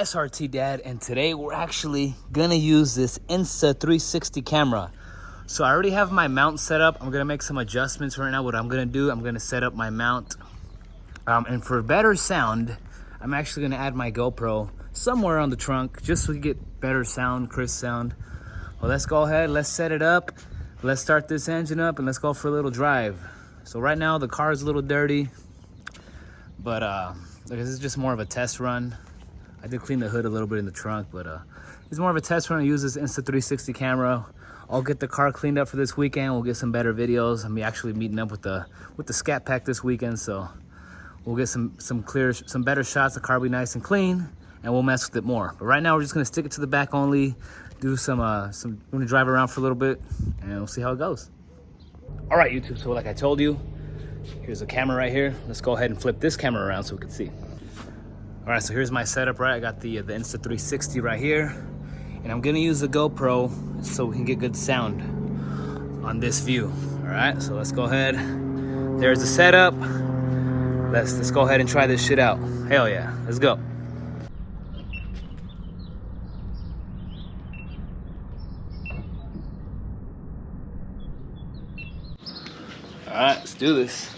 SRT Dad, and today we're actually gonna use this Insta360 camera. So I already have my mount set up. I'm gonna make some adjustments right now. What I'm gonna do, I'm gonna set up my mount. And for better sound, I'm actually gonna add my GoPro somewhere on the trunk just so we get better sound, crisp sound. Well, let's go ahead, let's set it up. Let's start this engine up and let's go for a little drive. So right now the car is a little dirty, but this is just more of a test run. I did clean the hood a little bit in the trunk, but it's more of a test run. I use this Insta360 camera. I'll get the car cleaned up for this weekend. We'll get some better videos. I'm actually meeting up with the Scat Pack this weekend, so we'll get some better shots. The car will be nice and clean, and we'll mess with it more. But right now we're just gonna stick it to the back only. Do we're gonna drive around for a little bit, and we'll see how it goes. All right, YouTube. So like I told you, here's a camera right here. Let's go ahead and flip this camera around so we can see. All right, so here's my setup, right? I got the Insta360 right here, and I'm gonna use the GoPro so we can get good sound on this view. All right, so let's go ahead. There's the setup. Let's go ahead and try this shit out. Hell yeah, let's go. All right, let's do this.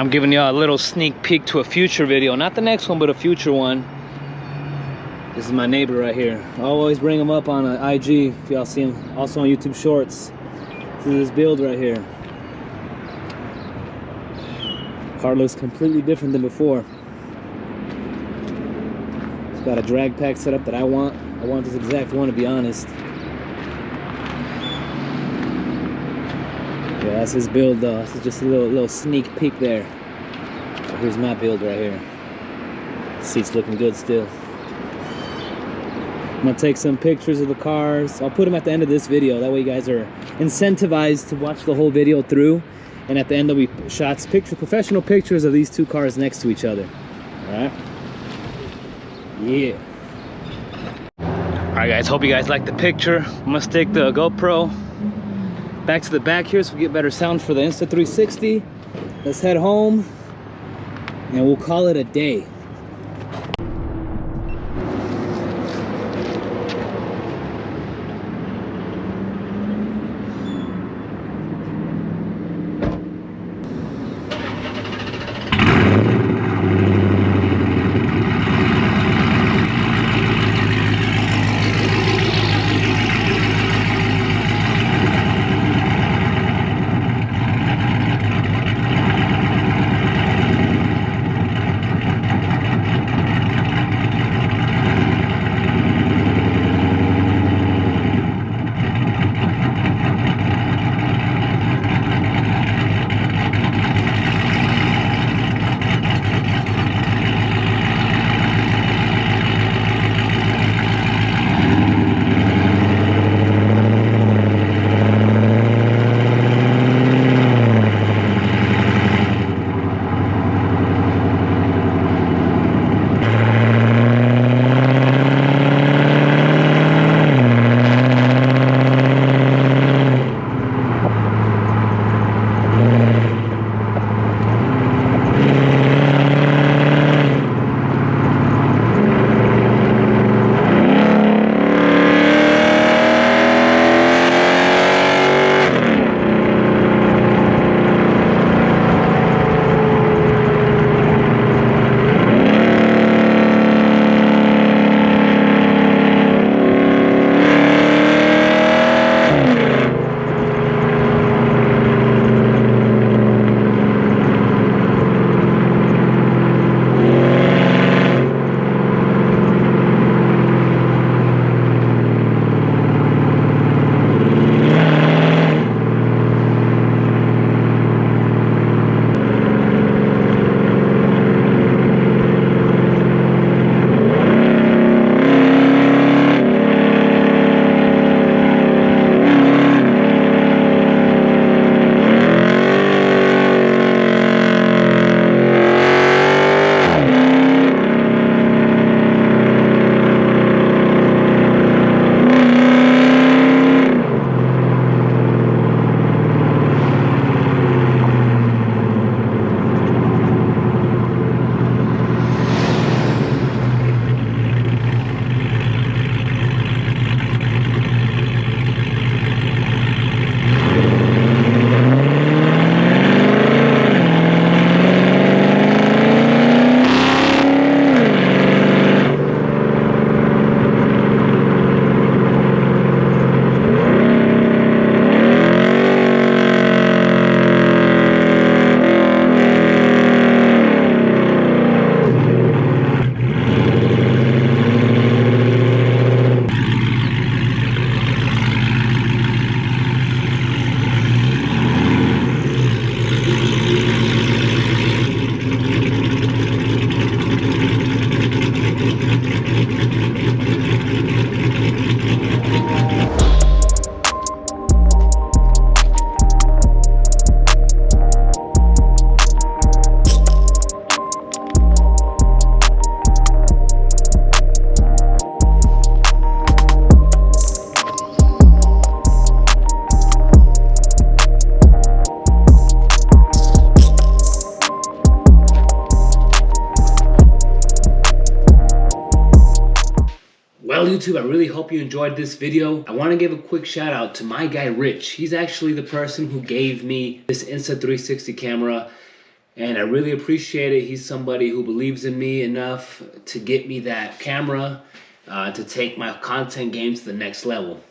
I'm giving y'all a little sneak peek to a future video. Not the next one, but a future one. This is my neighbor right here. I always bring him up on IG if y'all see him. Also on YouTube Shorts. This is his build right here. Car looks completely different than before. It's got a drag pack setup that I want. I want this exact one, to be honest. Yeah, that's his build though. This is just a little sneak peek there. So here's my build right here. Seat's looking good still. I'm gonna take some pictures of the cars. I'll put them at the end of this video. That way you guys are incentivized to watch the whole video through. And at the end there'll be shots, professional pictures of these two cars next to each other. All right? Yeah. All right, guys. Hope you guys like the picture. I'm gonna stick the GoPro back to the back here so we get better sound for the Insta360. Let's head home and we'll call it a day. YouTube, I really hope you enjoyed this video. I want to give a quick shout out to my guy Rich. He's actually the person who gave me this Insta360 camera, and I really appreciate it. He's somebody who believes in me enough to get me that camera to take my content game to the next level.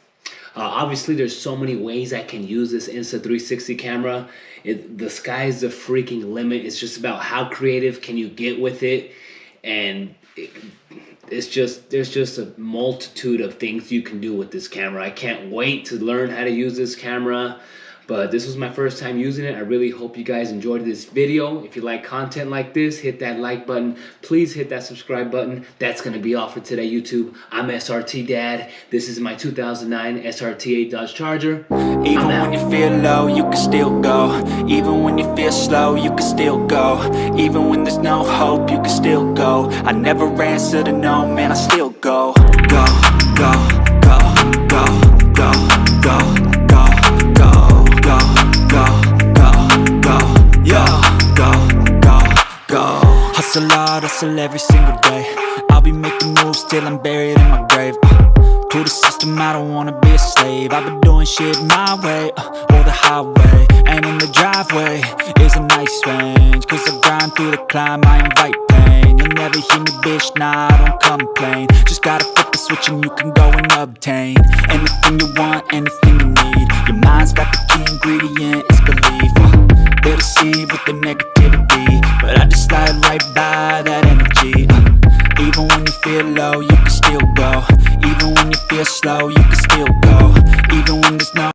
Obviously, there's so many ways I can use this Insta360 camera. The sky's the freaking limit. It's just about how creative can you get with it, and there's just a multitude of things you can do with this camera. I can't wait to learn how to use this camera. But this was my first time using it. I really hope you guys enjoyed this video. If you like content like this, hit that like button. Please hit that subscribe button. That's gonna be all for today, YouTube. I'm SRT Dad. This is my 2009 SRT Dodge Charger. Even when you feel low, you can still go. Even when you feel slow, you can still go. Even when there's no hope, you can still go. I never answer to no, man, I still go. Go, go, go, go, go, go. Hustle hard, hustle every single day. I'll be making moves till I'm buried in my grave. To the system, I don't wanna be a slave. I've been doing shit my way, or the highway. And in the driveway is a nice range. Cause I grind through the climb, I invite pain. You'll never hear me, bitch, nah, I don't complain. Just gotta flip the switch and you can go and obtain anything you want, anything you need. Your mind's got the key ingredient, it's belief. They'll deceive with the negativity, but I just slide right by that energy. Even when you feel low, you can still go. Even when you feel slow, you can still go. Even when there's no